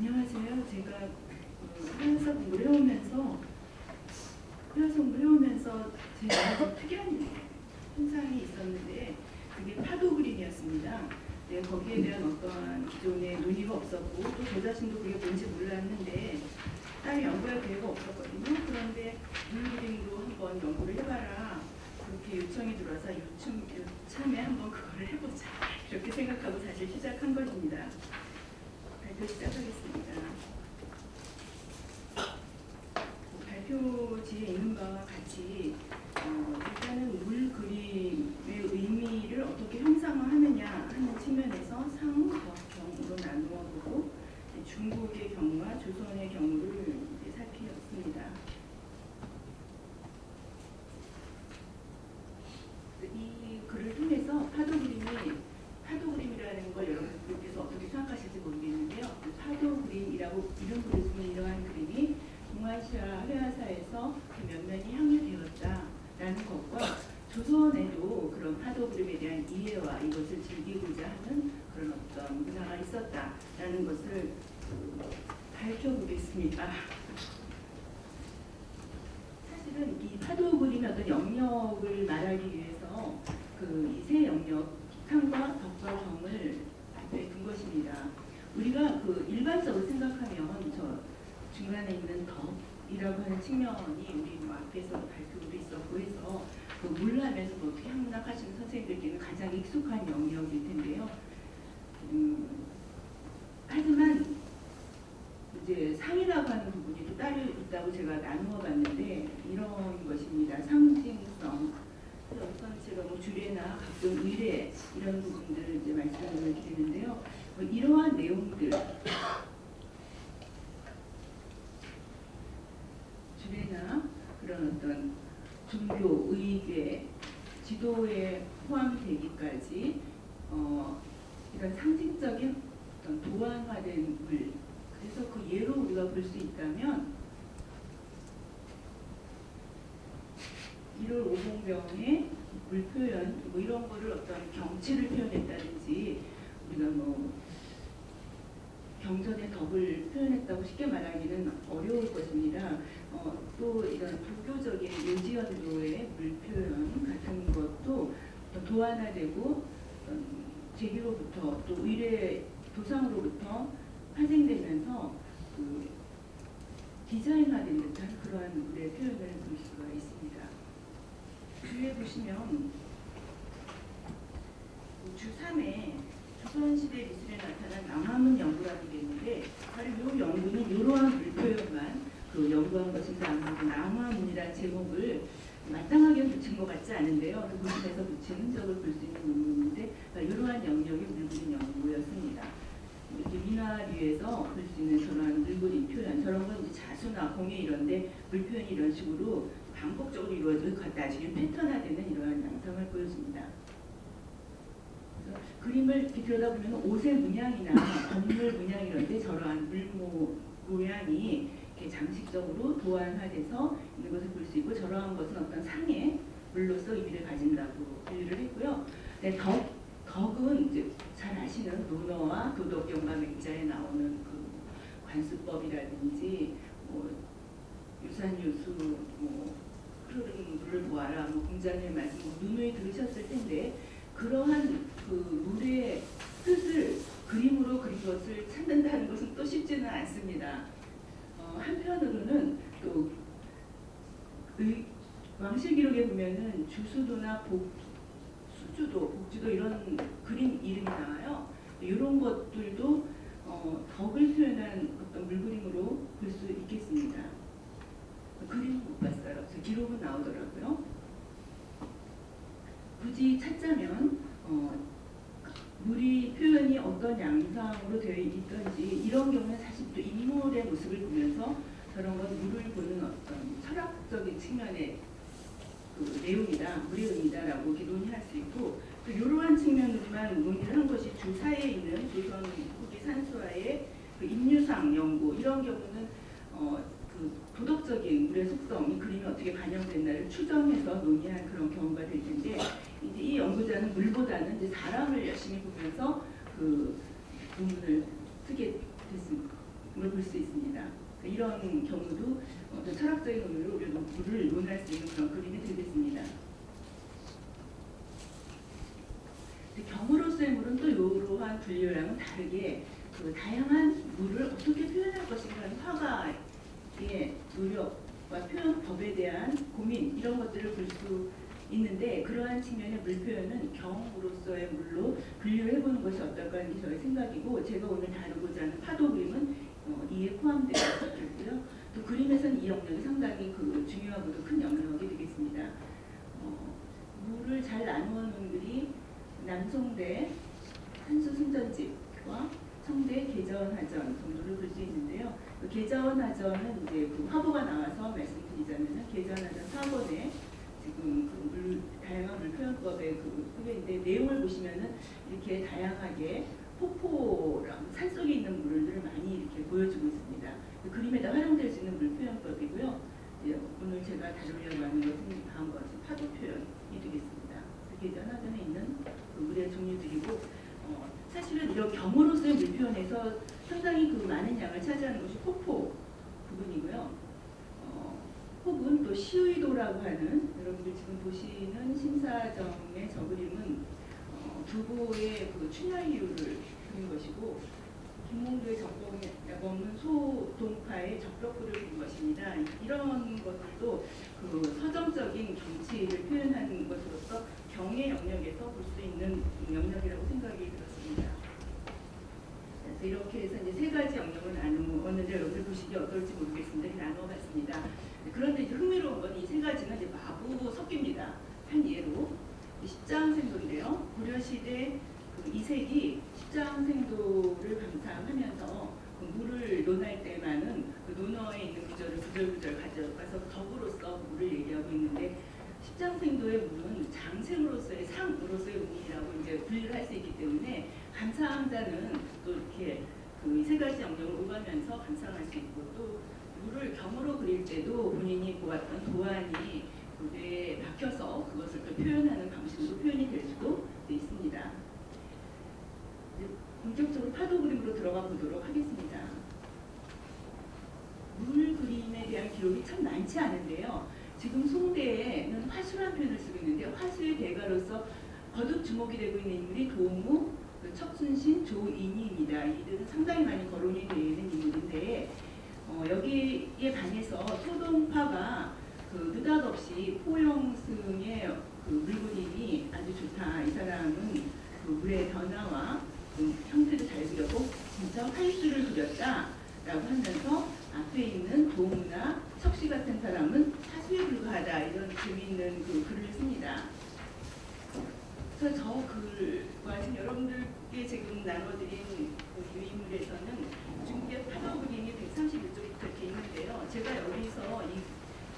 안녕하세요. 제가 해외에서 공부를 해오면서 제가 좀 특이한 현상이 있었는데 그게 파도 그림이었습니다. 네, 거기에 대한 어떤 기존의 논의가 없었고 또 저 자신도 그게 뭔지 몰랐는데 딸이 연구할 기회가 없었거든요. 그런데 물 그림으로 한번 연구를 해봐라. 그렇게 요청이 들어와서 요참에 한번 그거를 해보자. 이렇게 생각하고 사실 시작한 것입니다. 발표 시작하겠습니다. 발표지에 있는 바와 같이 일단은 물 그림의 의미를 어떻게 형상화하느냐 하는 측면에서 상, 격, 경으로 나누어 보고 중국의 경우와 조선의 경우를 살피었습니다. 이 글을 통해서 파도 그림이라는 걸 여러분들께서 어떻게 생각하실지 모르겠는데요. 파도 그림이라고 이름 부르는 이러한 그림이 동아시아 회화사에서 면면이 향유되었다라는 것과 조선에도 그런 파도 그림에 대한 이해와 이것을 즐기고자 하는 그런 어떤 문화가 있었다라는 것을 밝혀보겠습니다. 사실은 이 파도 그림의 어떤 영역을 말하기 위해서 이 세 영역, 상과 덕과 경을 발표해 둔 것입니다. 우리가 일반적으로 생각하면 저 중간에 있는 덕이라고 하는 측면이 우리 앞에서 발표도 있었고 해서 물하면서 어떻게 향락하시는 선생님들께는 가장 익숙한 영역일 텐데요. 하지만 이제 상이라고 하는 부분이 또 따로 있다고 제가 나누어 봤는데 이런 것입니다. 상징성, 어떤 제가 주례나 각종 의례 이런 부분들을 이제 말씀을 드리는데요. 이러한 내용들 주례나 그런 어떤 종교, 의궤, 지도에 포함되기까지 이런 상징적인 어떤 도안화된 물, 그래서 그 예로 우리가 볼 수 있다면 1월 5공병의 물 표현, 이런 거를 어떤 경치를 표현했다든지 우리가 경전의 덕을 표현했다고 쉽게 말하기는 어려울 것입니다. 또 이런 불교적인 요지연도의 물 표현 같은 것도 도안화되고 제기로부터 또 의례 도상으로부터 파생되면서 디자인화된 듯한 그러한 물의 표현을 볼 수가 있습니다. 뒤에 보시면 주 3에 조선시대 미술에 나타난 남화문 연구라는 게 있는데 바로 이 연구는 이러한 물표현만 연구한 것인지 아무래도 남화문이라는 제목을 마땅하게 붙인 것 같지 않은데요. 그 부분에서 붙인 흔적을 볼 수 있는 논문인데 이러한 영역의 물그림 연구였습니다. 이렇게 미나리에서 볼 수 있는 저런 물그림 표현, 저런 건 이제 자수나 공예 이런데 물표현이 이런 식으로 반복적으로 이루어지고 나중에 패턴화되는 이러한 양상을 보여줍니다. 그래서 그림을 이렇게 들여다보면 옷의 문양이나 건물 문양 이런데 저러한 모양이 이렇게 장식적으로 도안화돼서 있는 것을 볼 수 있고 저러한 것은 어떤 상의 물로서 의미를 가진다고 분류를 했고요. 네, 덕은 이제 잘 아시는 논어와 도덕경과 맹자에 나오는 관수법이라든지 유산유수 흐르는 물을 보아라 공자님의 말씀 누누이 들으셨을 텐데 그러한 물의 뜻을 그림으로 그린 것을 찾는다는 것은 또 쉽지는 않습니다. 한편으로는 또 왕실 기록에 보면은 주수도나 수주도, 복주도 이런 그림 이름이 나와요. 이런 것들도 덕을 표현한 어떤 물그림으로 볼 수 있겠습니다. 그림은 못 봤어요. 기록은 나오더라고요. 굳이 찾자면 물이 표현이 어떤 양상으로 되어 있던지 이런 경우는 사실 또 인물의 모습을 보면서 저런 건 물을 보는 어떤 철학적인 측면의 내용이다, 물의 의미다라고 논의할 수 있고 또 이러한 측면으로만 논의를 한 것이 주사에 있는 조선 후기 산수화의 인유상 연구 이런 경우는 도덕적인 물의 속성이 그림에 어떻게 반영됐나를 추정해서 논의한 그런 경우가 될 텐데 이제 이 연구자는 물보다는 이제 사람을 열심히 보면서 그 논문을 쓰게 됐습니다. 걸 볼 수 있습니다. 이런 경우도 어떤 철학적인 의미로 우리가 물을 논할 수 있는 그런 그림이 되겠습니다. 경으로서의 물은 또 이러한 분류랑은 다르게 그 다양한 물을 어떻게 표현할 것인가는 화가의 노력과 표현법에 대한 고민 이런 것들을 볼 수 있는데 그러한 측면의 물 표현은 경으로서의 물로 분류를 해보는 것이 어떨까 하는 게 저의 생각이고 제가 오늘 다루고자 하는 파도 그림은 이에 포함되어 있겠고요. 또 그림에서는 이 영역이 상당히 그 중요하고도 큰 영역이 되겠습니다. 물을 잘 나누어 놓은 글이 남송대 한수승전집과 청대 계전하전 정도를 볼 수 있는데요. 그 계전하전은 이제 그 화보가 나와서 말씀드리자면은 계전하전 4번에 지금 그 다양한 물 표현법의 그 후배인데 내용을 보시면은 이렇게 다양하게 폭포랑 산 속에 있는 물들을 많이 이렇게 보여주고 있습니다. 그 그림에다 활용될 수 있는 물 표현법이고요. 오늘 제가 다루려고 하는 것은 다음과 같이 파도 표현이 되겠습니다. 계전하전에 있는 그 물의 종류들이고 사실은 이런 경으로서의 물 표현에서 상당히 그 많은 양을 차지하는 것이 폭포 부분이고요. 혹은 또 시의도라고 하는 여러분들 지금 보시는 심사정의 저 그림은 두보의 그 춘향이유를 그린 것이고 김몽도의 적법은 소동파의 적벽구를 그린 것입니다. 이런 것들도 그 서정적인 경치를 표현하는 것으로서 경의 영역에서 볼 수 있는 영역이라고 생각이 들었습니다. 그래서 이렇게 해서 이제 세 가지 영역을 나누었는데 여러분들 보시기 어떨지 모르겠습니다. 나누어봤습니다. 그런데 이제 흥미로운 건 이 세 가지는 이제 마구 섞입니다. 한 예로 십자항생도인데요. 고려시대 그 이색이 십자항생도를 감상하면서 그 물을 논할 때만은 그 논어에 있는 구절을 구절구절 가져가서 덕으로서 물을 얘기하고 있는데 십자항생도의 물은 장생으로서의 상으로서의 의미라고 이제 분류를 할 수 있기 때문에 감상자는 또 이렇게 그 세 가지 영역을 오가면서 감상할 수 있고 또 물을 경으로 그릴 때도 본인이 보았던 도안이 뇌에 박혀서 그것을 또 표현하는 방식으로 표현이 될 수도 있습니다. 본격적으로 파도 그림으로 들어가 보도록 하겠습니다. 물 그림에 대한 기록이 참 많지 않은데요. 지금 송대에는 화수라는 표현을 쓰고 있는데 화수의 대가로서 거듭 주목이 되고 있는 인물이 도무, 척순신, 조인희입니다. 이들은 상당히 많이 거론이 되어 있는 인물인데 여기에 반해서 소동파가 그 느닷없이 포영승의 그 물그림이 아주 좋다. 이 사람은 그 물의 변화와 그 형태도 잘 그렸고 진짜 활수를 그렸다라고 하면서 앞에 있는 도무나 척시 같은 사람은 사수에 불과하다 이런 재미있는 그 글을 씁니다. 그래서 저 글과 지금 여러분들께 지금 나눠드린 그 유인물에서는 중계 파도 그림이 131쪽부터 이렇게 있는데요. 제가 여기서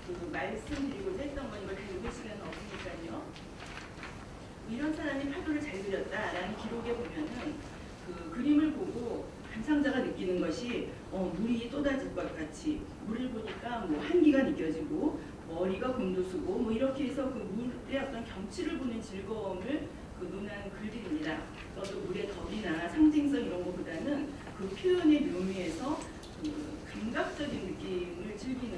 그 말씀드리고자 했던 건 이걸 다 읽을 시간은 없으니까요. 이런 사람이 파도를 잘 그렸다라는 기록에 보면은 그 그림을 보고 감상자가 느끼는 것이 물이 쏟아질 것 같이 물을 보니까 뭐 한기가 느껴지고 머리가 곤두서고 뭐 이렇게 해서 그 물의 어떤 경치를 보는 즐거움을 그 논한 글들입니다. 또 물의 덕이나 상징성 이런 것보다는 그 표현의 묘미에서 그 감각적인 느낌을 즐기는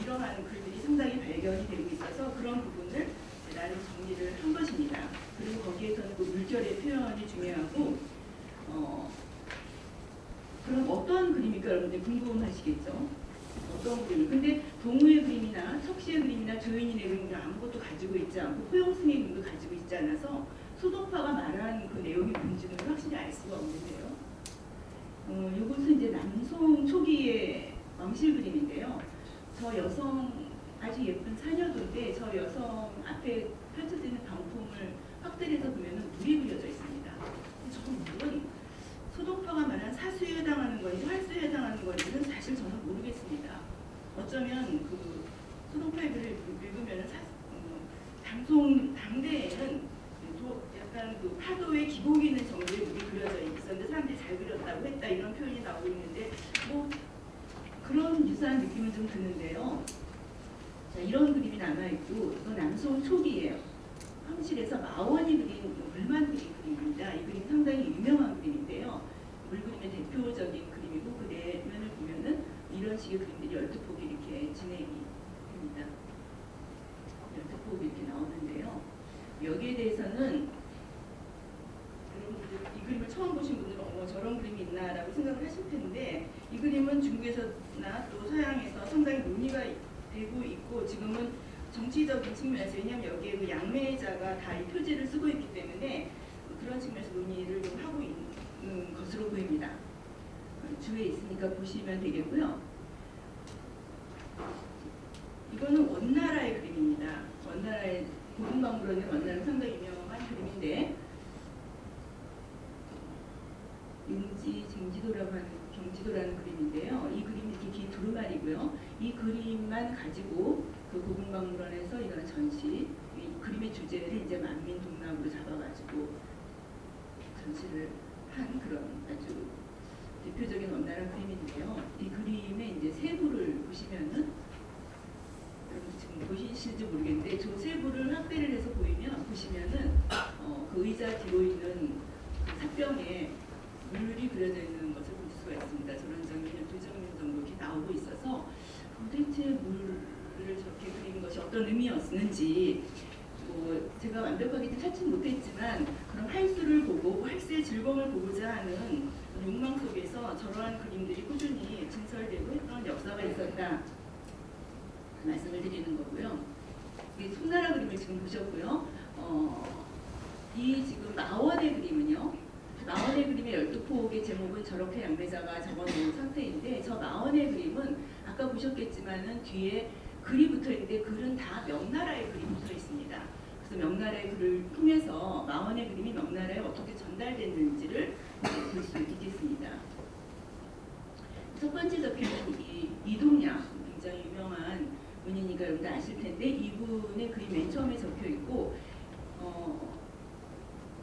이러한 글들이 상당히 발견이 되고 있어서 그런 부분을 나름 정리를 한 것입니다. 그리고 거기에서는 그 물결의 표현이 중요하고 그럼 어떤 그림일까 여러분들 궁금하시겠죠? 어떤 그림? 근데 동우의 그림이나 척시의 그림이나 조인인의 그림을 아무것도 가지고 있지 않고 포영승의 그림도 가지고 있지 않아서 소동파가 말한 그 내용이 뭔지는 확실히 알 수가 없는데요. 이것은 이제 남송 초기의 왕실 그림인데요. 저 여성 아주 예쁜 사녀도인데 저 여성 앞에 펼쳐지는 방품을 확대해서 보면은 물이 그려져 있습니다. 저 물은 소동파가 말한 사수에 해당하는 건지 활수에 해당하는 건지는 사실 저는 모르겠습니다. 어쩌면 그 소동파의 글을 읽으면 당대에는 약간 그 파도의 기복 있는 정도의 물이 그려져 있었는데 사람들이 잘 그렸다고 했다 이런 표현이 나오고 있는데 뭐 그런 유사한 느낌은 좀 드는데요. 자, 이런 그림이 남아있고 또 남송 초기예요. 황실에서 마원이 그린 물만 그린 그림입니다. 이 그림 상당히 유명한 그림인데요. 물그림의 대표적인 그림이고 그 내면을 중국에서나 또 서양에서 상당히 논의가 되고 있고 지금은 정치적인 측면에서 왜냐하면 여기에 그 양매자가 다 이 표지를 쓰고 있기 때문에 그런 측면에서 논의를 좀 하고 있는 것으로 보입니다. 주에 있으니까 보시면 되겠고요. 이거는 원나라의 그림입니다. 원나라의 고궁박물원의 원나라 상당히 유명한 그림인데 용지 쟁지도라고 하는 경지도라는 그림인데요. 이 그림이 이렇게 긴 두루마리고요. 이 그림만 가지고 그 고궁박물원에서 이런 전시, 이 그림의 주제를 이제 만민동락으로 잡아가지고 전시를 한 그런 아주 대표적인 원나라 그림인데요. 이 그림의 이제 세부를 보시면은 여러분 지금 보이실지 모르겠는데 저 세부를 확대를 해서 보시면은 그 의자 뒤로 있는 그 삿병에 물이 그려져 있는 것을 볼 수가 있습니다. 저런 장면이 두 장면 정도 이렇게 나오고 있어서 도대체 물을 저렇게 그린 것이 어떤 의미였는지 제가 완벽하게 찾지는 못했지만 그런 활수를 보고 활수의 즐거움을 보고자 하는 욕망 속에서 저러한 그림들이 꾸준히 진설되고 했던 역사가 있었다 말씀을 드리는 거고요. 이 송나라 그림을 지금 보셨고요. 이 지금 마원의 그림은요. 마원의 그림의 12폭의 제목은 저렇게 양매자가 적어놓은 상태인데 저 마원의 그림은 아까 보셨겠지만은 뒤에 글이 붙어 있는데 글은 다 명나라의 글이 붙어 있습니다. 그래서 명나라의 글을 통해서 마원의 그림이 명나라에 어떻게 전달됐는지를 볼 수 있겠습니다. 첫 번째 적혀있는 이 이동량 굉장히 유명한 분이니까 여러분들 아실 텐데 이분의 글이 맨 처음에 적혀 있고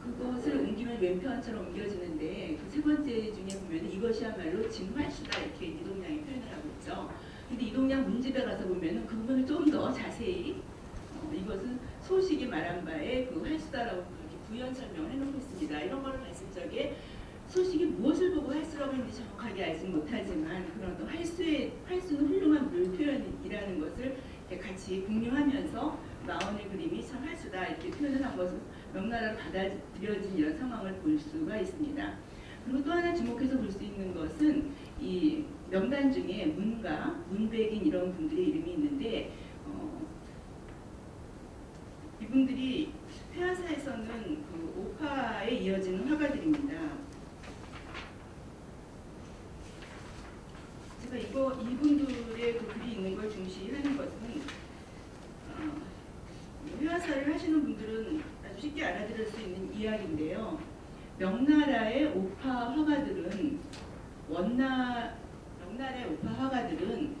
그것을 옮기면 왼편처럼 옮겨지는데 그 세 번째 중에 보면 이것이야말로 진활수다 이렇게 이동량이 표현을 하고 있죠. 근데 이동량 문집에 가서 보면은 그 부분을 좀 더 자세히 이것은 소식이 말한 바에 그 활수다라고 이렇게 부연 설명을 해놓고 있습니다. 이런 걸 봤을 적에 소식이 무엇을 보고 활수라고 했는지 정확하게 알지는 못하지만 그런 어떤 활수는 훌륭한 물 표현이라는 것을 같이 공유하면서 마원의 그림이 참 활수다 이렇게 표현을 한 것을 명나라로 받아들여진 이런 상황을 볼 수가 있습니다. 그리고 또 하나 주목해서 볼 수 있는 것은 이 명단 중에 문가, 문백인 이런 분들의 이름이 있는데 이분들이 회화사에서는 그 오파에 이어지는 화가들입니다. 제가 이분들의 그 글이 있는 걸 중시하는 것은 회화사를 하시는 분들은 아주 쉽게 알아들을 수 있는 이야기인데요. 명나라의 오파 화가들은 명나라의 오파 화가들은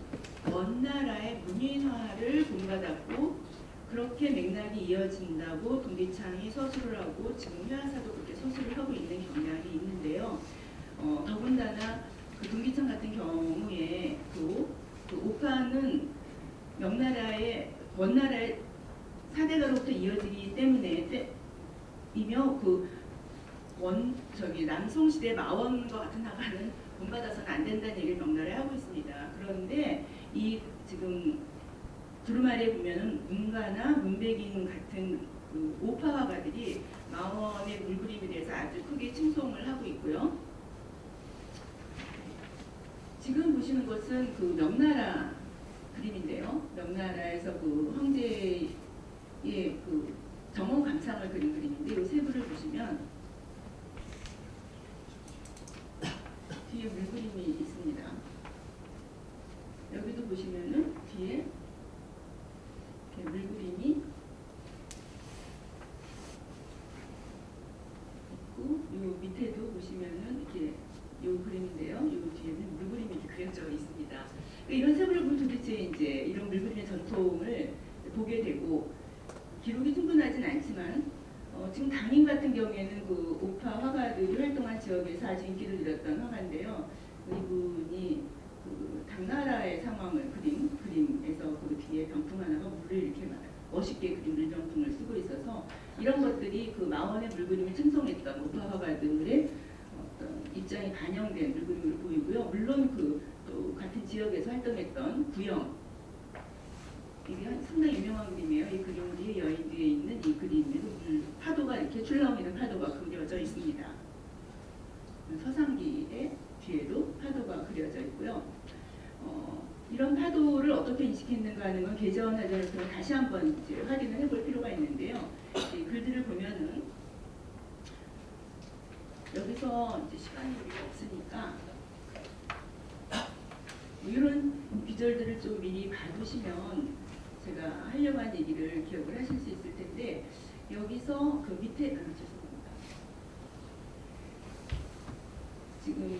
원나라의 문인화를 본받았고 그렇게 맥락이 이어진다고 동기창이 서술을 하고 지금 회화사도 그렇게 서술을 하고 있는 경향이 있는데요. 더군다나 그 동기창 같은 경우에 그 오파는 원나라의 사대가로부터 이어지기 때문에 이며 남송시대 마원과 같은 화가는 본받아서는 안 된다는 얘기를 명나라에 하고 있습니다. 그런데 이 지금 두루마리에 보면은 문가나 문백인 같은 그 오파 화가들이 마원의 물그림에 대해서 아주 크게 칭송을 하고 있고요. 지금 보시는 것은 그 명나라 그림인데요. 명나라에서 그 황제의 그 정원 감상을 그린 그림인데 이 세부를 보시면 뒤에 물그림이 있습니다. 여기도 보시면은 뒤에 이렇게 물그림이 있고 요 밑에도 보시면은 이렇게 요 그림인데요. 요 뒤에는 물그림이 이렇게 그려져 있습니다. 이런 세부를 보면 도대체 이제 이런 물그림의 전통을 보게 되고 기록이 충분하진 않지만 지금 당인 같은 경우에는 그 오파 화가들이 활동한 지역에서 아주 인기를 누렸던 화가인데요. 이분이 그 당나라의 상황을 그림에서 그 뒤에 병풍 하나가 물을 이렇게 멋있게 그린 물병풍을 쓰고 있어서 이런 것들이 그 마원의 물그림을 칭송했던 오파 화가들의 어떤 입장이 반영된 물그림으로 보이고요. 물론 또 같은 지역에서 활동했던 구영 이게 상당히 유명한 그림이에요. 이 그림 뒤에 여인 뒤에 있는 이 그림에도 파도가 이렇게 출렁이는 파도가 그려져 있습니다. 서상기의 뒤에도 파도가 그려져 있고요. 이런 파도를 어떻게 인식했는가 하는 건 개전하전에서 다시 한번 이제 확인을 해볼 필요가 있는데요. 이 글들을 보면은 여기서 이제 시간이 우리가 없으니까 뭐 이런 구절들을 좀 미리 봐두시면 제가 하려고 한 얘기를 기억을 하실 수 있을 텐데, 여기서 그 밑에 죄송합니다. 지금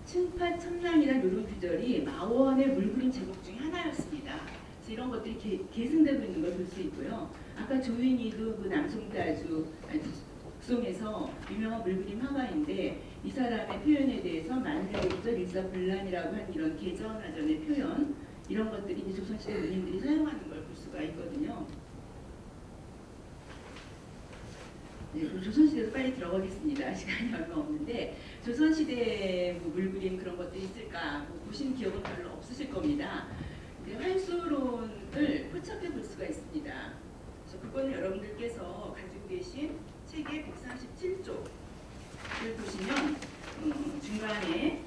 층파 첨랑이란 이런 구절이 마원의 물그림 제목 중에 하나였습니다. 그래서 이런 것들이 계승되고 있는 걸 볼 수 있고요. 아까 조인이도 그 남송다주 북송에서 유명한 물그림 화가인데, 이 사람의 표현에 대해서 만대국절 일사불란이라고 한 이런 개전하전의 표현, 이런 것들이 이제 조선시대 문인들이 사용하는 걸 볼 수가 있거든요. 네, 그럼 조선시대로 빨리 들어가겠습니다. 시간이 얼마 없는데, 조선시대 뭐 물그림 그런 것들이 있을까 뭐 보신 기억은 별로 없으실 겁니다. 활수론을 포착해 볼 수가 있습니다. 그래서 그거는 여러분들께서 가지고 계신 책의 137쪽을 보시면 중간에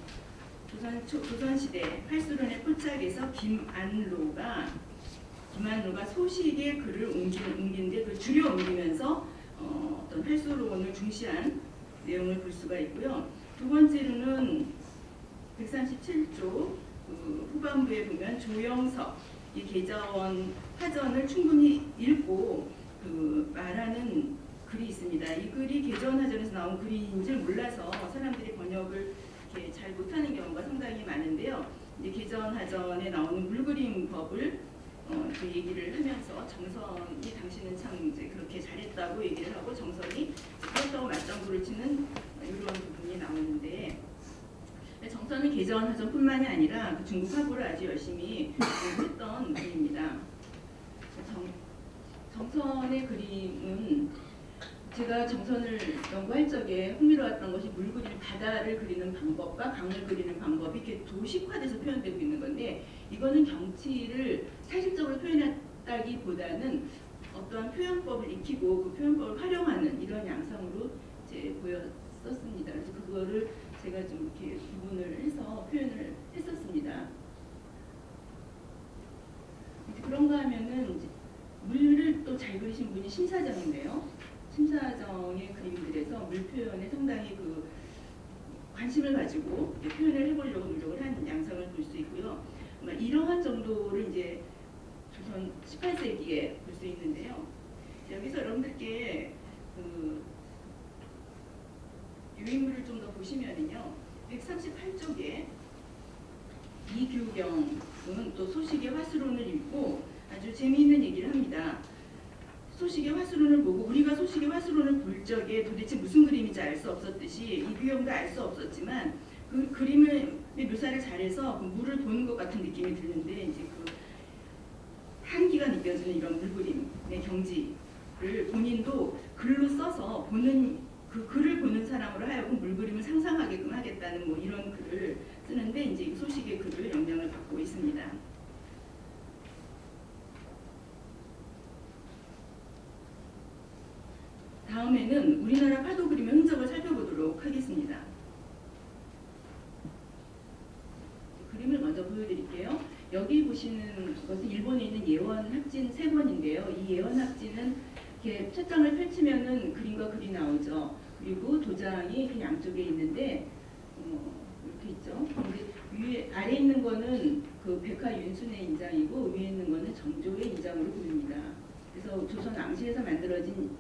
조선시대 활수론의 포착에서 김안로가 소식의 글을 옮기는데 그 줄여 옮기면서 어떤 활수론을 중시한 내용을 볼 수가 있고요. 두 번째로는 137조 후반부에 보면 조영석 이 계자원 화전을 충분히 읽고 그 말하는 글이 있습니다. 이 글이 계자원화전에서 나온 글인 줄 몰라서 사람들이 번역을 이렇게 잘 못하는 경우가 상당히 많은데요. 이제 계자원화전에 나오는 물그림 법을 그 얘기를 하면서 정선이 당신은 참 이제 그렇게 잘했다고 얘기를 하고 정선이 그렇다고 맞장구를 치는 이런 부분이 나오는데, 정선은 계자원화전뿐만이 아니라 그 중국 화보를 아주 열심히 했던 분입니다. 정선의 그림은 제가 정선을 연구할 적에 흥미로웠던 것이 물그림 바다를 그리는 방법과 강을 그리는 방법이 이렇게 도식화돼서 표현되고 있는 건데, 이거는 경치를 사실적으로 표현했다기보다는 어떠한 표현법을 익히고 그 표현법을 활용하는 이런 양상으로 이제 보였었습니다. 그래서 그거를 제가 좀 이렇게 구분을 해서 표현을 했었습니다. 그런가 하면은 이제 물을 또 잘 그리신 분이 심사정인데요. 심사정의 그림들에서 물 표현에 상당히 그 관심을 가지고 표현을 해보려고 노력을 한 양상을 볼 수 있고요. 이러한 정도를 이제 조선 18세기에 볼 수 있는데요. 여기서 여러분들께 그 유인물을 좀 더 보시면은요, 138쪽에 이규경은 또 소식의 화수론을 읽고 아주 재미있는 얘기를 합니다. 소식의 화수론을 보고 우리가 소식의 화수론을 볼 적에 도대체 무슨 그림인지 알 수 없었듯이 이규경도 알 수 없었지만 그 그림을 묘사를 잘해서 그 물을 보는 것 같은 느낌이 드는데, 이제 그 한기가 느껴지는 이런 물그림의 경지를 본인도 글로 써서 보는 그 글을 보는 사람으로 하여금 물그림을 상상하게끔 하겠다는 뭐 이런 글을 쓰는데, 이제 소식의 글을 영향을 받고 있습니다. 다음에는 우리나라 파도 그림의 흔적을 살펴보도록 하겠습니다. 그림을 먼저 보여드릴게요. 여기 보시는 것은 일본에 있는 예원 학진 3권인데요. 이 예원 학진은 이렇게 책장을 펼치면은 그림과 글이 나오죠. 그리고 도장이 그 양쪽에 있는데 이렇게 있죠. 근데 위에 아래 있는 거는 그 백화 윤순의 인장이고 위에 있는 거는 정조의 인장으로 보입니다. 그래서 조선 앙시에서 만들어진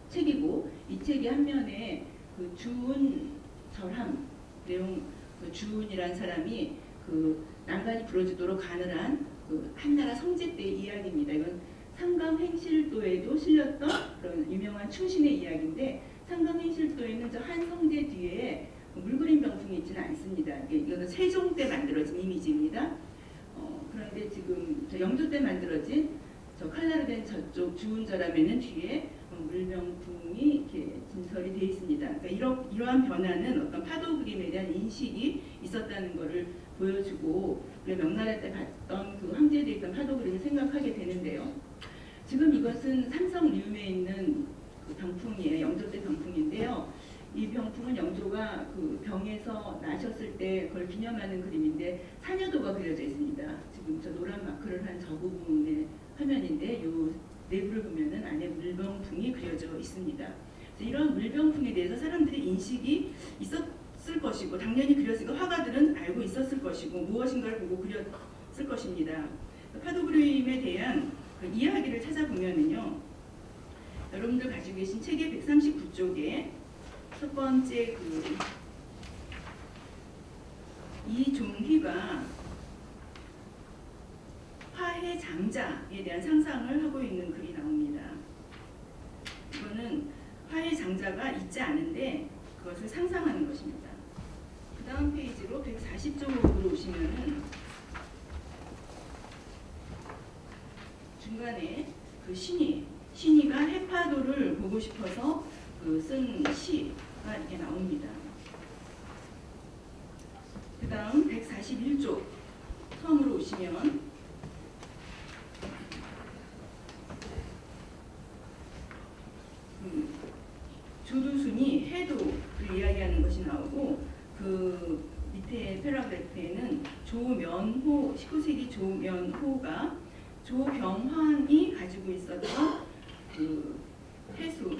책이고, 이 책의 한 면에 그 주운 절함 내용, 그 주운이라는 사람이 그 난간이 부러지도록 가늘한 그 한나라 성제 때의 이야기입니다. 이건 상감행실도에도 실렸던 그런 유명한 충신의 이야기인데, 상감행실도에 있는 저 한 성제 뒤에 물그림 병풍이 있지는 않습니다. 이거는 세종 때 만들어진 이미지입니다. 그런데 지금 저 영조 때 만들어진 저 칼라로 된 저쪽 주운절함에는 뒤에 물병풍이 이렇게 진설이 되어 있습니다. 그러니까 이러한 변화는 어떤 파도 그림에 대한 인식이 있었다는 것을 보여주고, 명나라 때 봤던 그 황제에 있던 파도 그림을 생각하게 되는데요. 지금 이것은 삼성 류에 있는 그 병풍이에요. 영조 때 병풍인데요. 이 병풍은 영조가 그 병에서 나셨을 때 그걸 기념하는 그림인데 사녀도가 그려져 있습니다. 지금 저 노란 마크를 한 저 부분의 화면인데 요 내부를 보면은 안에 물병풍이 그려져 있습니다. 그래서 이런 물병풍에 대해서 사람들의 인식이 있었을 것이고 당연히 그렸으니까 화가들은 알고 있었을 것이고 무엇인가를 보고 그렸을 것입니다. 파도 그림에 대한 그 이야기를 찾아보면은요. 여러분들 가지고 계신 책의 139쪽에 첫 번째 그 이종휘가 화해 장자에 대한 상상을 하고 있는 글이 나옵니다. 이거는 화해 장자가 있지 않은데 그것을 상상하는 것입니다. 그 다음 페이지로 140쪽으로 오시면은 중간에 그 신이가 해파도를 보고 싶어서 그 쓴 시가 이렇게 나옵니다. 그 다음 141쪽 처음으로 오시면 조두순이 해도를 이야기하는 것이 나오고 그 밑에 패러그래프에는 조면호 19세기 조면호가 조병황이 가지고 있었던 그 해수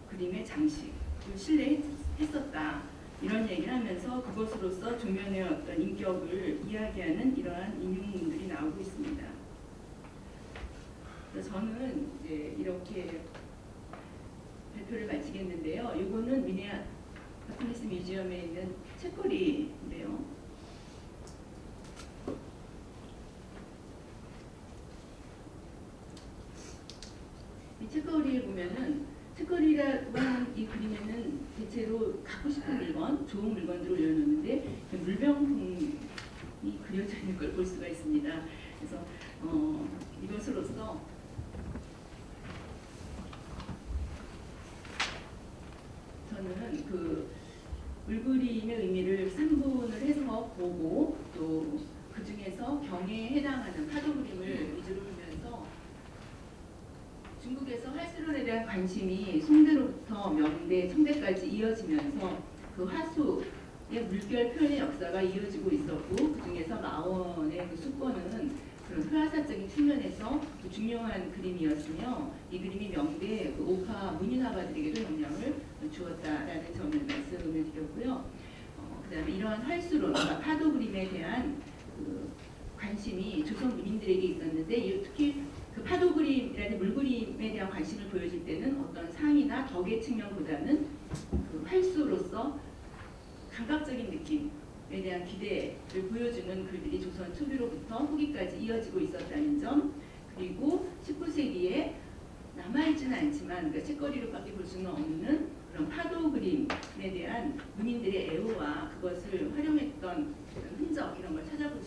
그림의 장식을 신뢰했었다 이런 얘기를 하면서 그것으로서 조면의 어떤 인격을 이야기하는 이러한 인용문들이 나오고 있습니다. 그래서 저는 이제 이렇게 발표를 마치겠는데요. 이거는 미네아폴리스 뮤지엄에 있는 책거리인데요. 이 책거리를 보면은 책거리라고 하는 이 그림에는 대체로 갖고 싶은 물건, 좋은 물건들을 올려놓는데 물병풍이 그려져 있는 걸 볼 수가 있습니다. 그래서 이것으로서 저는 그 물그림의 의미를 3분을 해서 보고 또 그 중에서 경에 해당하는 파도 그림을 위주로 보면서 중국에서 활수론에 대한 관심이 송대로부터 명대, 청대까지 이어지면서 그 화수의 물결 표현의 역사가 이어지고 있었고 그 중에서 마원의 그 수권은 그런 회화사적인 측면에서 중요한 그림이었으며 이 그림이 명대 그 오파 문인화가들에게도 영향을 주었다라는 점을 말씀을 드렸고요. 그다음에 이러한 활수론, 그러니까 파도 그림에 대한 그 관심이 조선 문인들에게 있었는데 특히 그 파도 그림이라는 물그림에 대한 관심을 보여줄 때는 어떤 상이나 덕의 측면보다는 그 활수로서 감각적인 느낌에 대한 기대를 보여주는 글들이 조선 초기로부터 후기까지 이어지고 있었다는 점, 그리고 19세기에 남아있지는 않지만 그러니까 책거리로밖에 볼 수는 없는 그런 파도 그림에 대한 문인들의 애호와 그것을 활용했던 흔적 이런 걸 찾아볼